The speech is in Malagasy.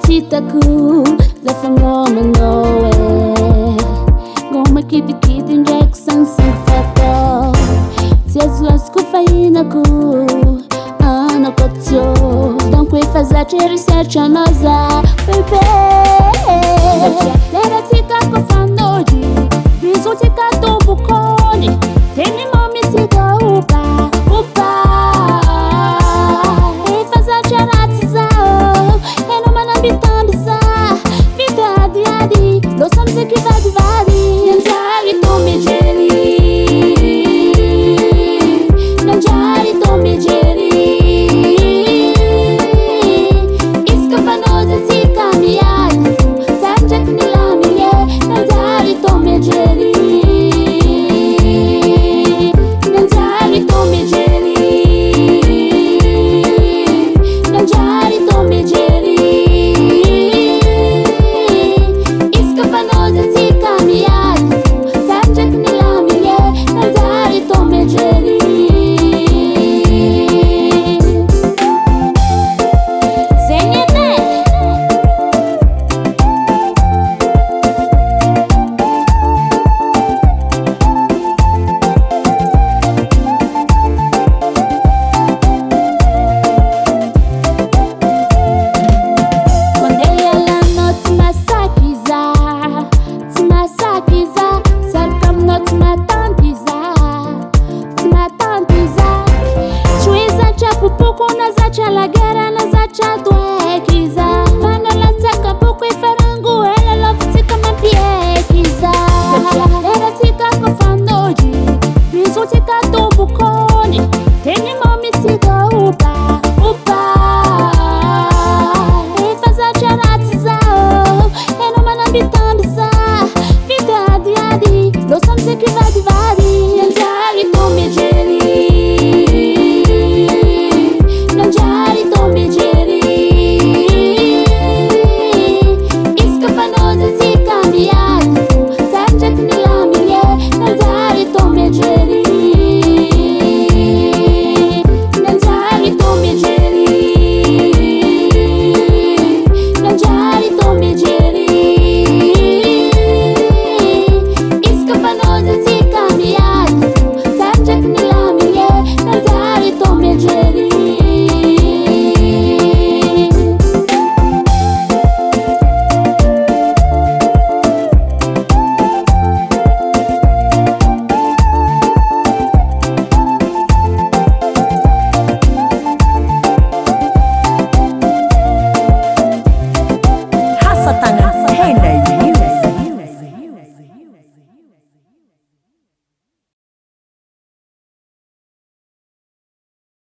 Sitaku lafa ngoma ngoma kitikiti ndraiky sansang fatao tsy azo azoko fahinako anako tio donc efa zatra research anao za bebe satria lera tsika kofanody biso tsika tombokony tenenao misy kaoba efa zatra ratsy zao enao manambitamby za vitadiady lo samseky vadivady nanjary tomejeri nanjary tomejeri iska fanoza tsika mialy sandraky nilamie nanjary tomejeri nanjary tomejeri nanjary tomejeri iska fanoza tsika mialy sandraky nilamie nanjary tomejeri la guerra na zacha due